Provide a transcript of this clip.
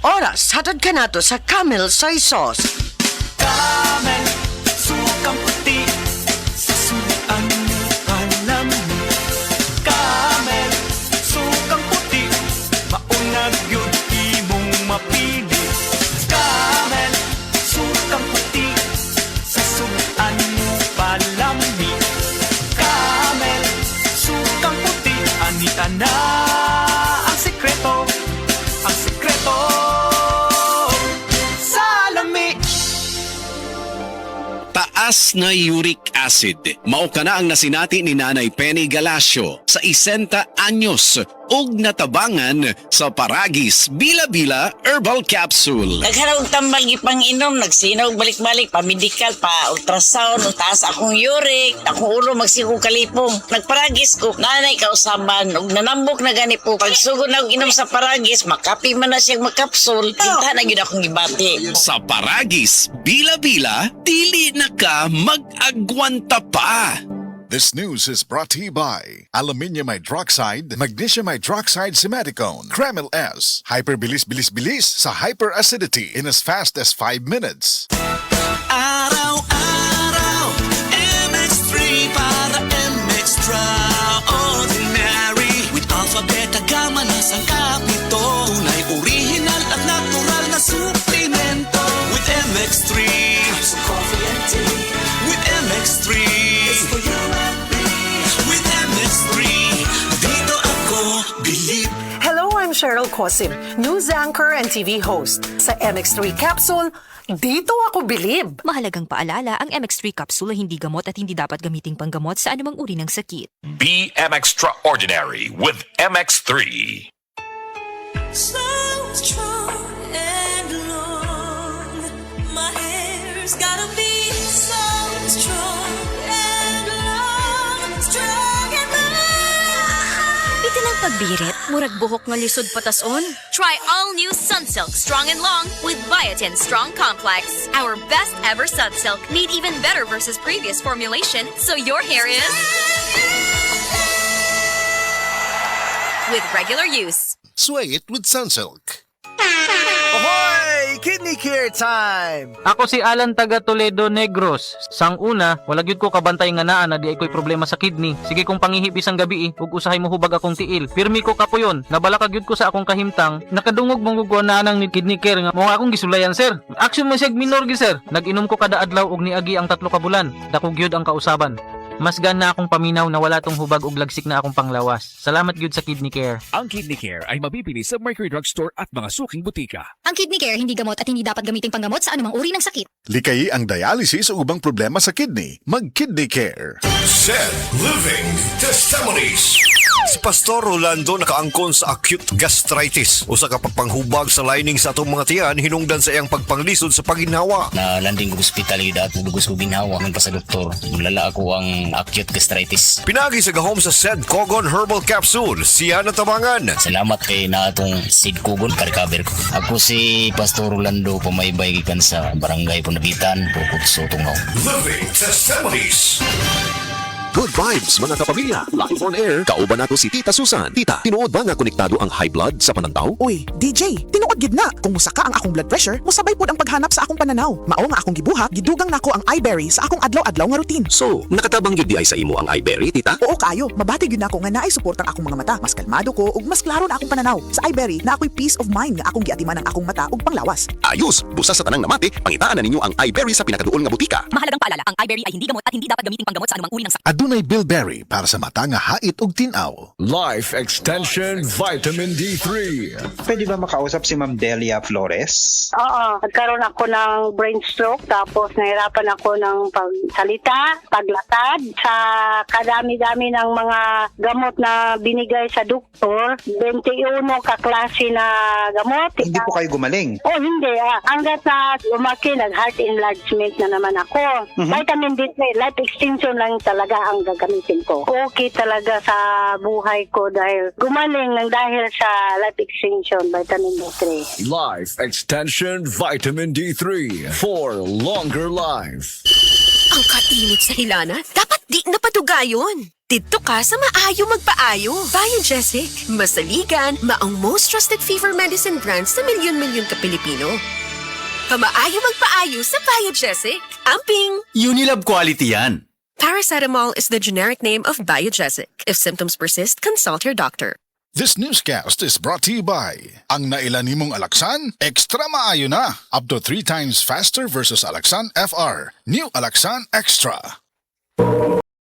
Oras, hatod ka na to sa Camel Soy Sauce. Camel, sukang puti, sa sudan panami. Camel, sukang puti, maunag yun imong mapili. Camel, sukang puti, sa sudan palami. Camel, sukang puti, anita na ang sekreto, ang sekreto sa lami. Taas na uric acid. Mao ka na ang nasinati ni Nanay Penny Galasio sa 60 anyos ug natabangan sa Paragis Bila-Bila Herbal Capsule. Naghanap og tambal gipang inom, nagsinaw balik-balik, pa-medical, pa-ultrasound, taas akong uric, akong ulo magsigong kalipong. Nagparagis ko, nanay kausaban, ug nanambok na gani po. Pagsugod na og inom sa paragis, makapi man na siyang magkapsul, kinta na gyud akong gibati. Sa Paragis Bila-Bila, dili na ka mag-agwanta pa. This news is brought to you by Aluminium Hydroxide, Magnesium Hydroxide Simeticone, Kremel S, Hyperbilis-bilis-bilis sa hyperacidity in as fast as 5 minutes. Araw-araw, MX3 para MX-Traordinary. With alpha, beta, gamma na sangkap nito. Tunay, original at natural na suplemento. With MX3, so coffee and tea. With MX3, it's for you and me. With MX3, dito ako believe. Hello, I'm Cheryl Cosim, news anchor and TV host. Sa MX3 Capsule, dito ako bilib. Mahalagang paalala, ang MX3 capsule ay hindi gamot at hindi dapat gamiting panggamot sa anumang uri ng sakit. Be Extraordinary with MX3. So strong and long. My hair's gotta be so strong and long. Strong and long. Iti ng pagbirit, murag buhok nga lisod patason. Try all new Sunsilk Strong and Long with Biotin Strong Complex. Our best ever Sunsilk, made even better versus previous formulation, so your hair is with regular use. Sway it with Sunsilk. Ahoy! Kidney Care time! Ako si Alan taga Toledo Negros. Sang una, wala gyud ko kabantay nga naa na di ay ko'y problema sa kidney. Sige kong pangihip isang gabi ug usahay mo hubag akong tiil. Pirmi ko kapuyon, nabala ka gyud ko sa akong kahimtang. Nakadungog mong gugwa na nang ni Kidney Care nga mo akong gisulayan sir. Action man siyag minor gi sir. Nag-inom ko kada adlaw og niagi ang 3 ka bulan. Dako gyud ang kausaban. Mas gan na akong paminaw na wala tong hubag ug lagsik na akong panglawas. Salamat gyud sa Kidney Care. Ang Kidney Care ay mabibili sa Mercury Drugstore at mga suking butika. Ang Kidney Care hindi gamot at hindi dapat gamiting panggamot sa anumang uri ng sakit. Likayi ang dialysis o ubang problema sa kidney. Mag-Kidney Care. Said Living Testimonies. Si Pastor Rolando nakaangkon sa acute gastritis o sa kapagpanghubag sa lining sa atong mga tiyan hinungdan sa iyang pagpanglisod sa paginawa. Na landing ko ospitalidad ug dugos ko ginawa man pa sa doktor. Mulala ako ang acute gastritis. Pinagi sa gahom sa Said Kogon Herbal Capsule, siya natabangan. Salamat kay na atong Sid Kugon ka-recover ko. Ako si Pastor Rolando, pumaybay gikan sa Barangay Punabitan, Bukod Sotungaw. Living Testimonies. Good vibes mga kapamilya. Live on air, kauban nato si Tita Susan. Tita, tinuod ba nga konektado ang high blood sa panantaw? Uy, DJ, tinuod gid na. Kung musaka ang akong blood pressure, musabay pod ang paghanap sa akong pananaw. Mao nga akong gibuhat, gidugang nako ang iBerry sa akong adlaw-adlaw nga routine. So, nakatabang gyud di ay sa imo ang iBerry, tita? Oo kayo, mabati gyud nako nga naay suportang akong mga mata. Mas kalmado ko ug mas klaro na akong pananaw. Sa iBerry, na ako'y peace of mind nga akong giatiman ang akong mata ug panglawas. Ayos, busa sa tanang namati, pangitaan na ninyo ang iBerry sa pinakaduol nga butika. Mahalagang paalala, ang iBerry ay hindi gamot at hindi dapat gamiting panggamot sa anumang uri ng sakit. Adunay Bilberry para sa mata nga hait ug tinaw. Life Extension Vitamin D3. Pwede ba makausap si Ma'am Delia Flores? Oo, nagkaroon ako ng brain stroke tapos nahirapan ako ng pagsalita, paglatad. Sa kadami-dami ng mga gamot na binigay sa doktor, 21 kaklase na gamot. Hindi po kayo gumaling? Oh, hindi. Hanggat na lumaki, nag-heart enlargement na naman ako. Vitamin D3, life extension lang talaga ang gagamitin ko. Okay talaga sa buhay ko dahil gumaling ng dahil sa life extension, vitamin D3. Life Extension Vitamin D3 for longer life. Ang kainit sa hilana, dapat Di napatugayon. Dito ka sa maayo magpaayo. Biogesic. Masaligan, maong most trusted fever medicine brand sa milyon-milyon ka Pilipino. Pamaayo magpaayo sa Biogesic. Amping! Unilab quality yan. Paracetamol is the generic name of Biogesic. If symptoms persist, consult your doctor. This newscast is brought to you by ang nailan nimong Alaksan, extra maayo na. Up to 3 times faster versus Alaksan FR. New Alaksan Extra.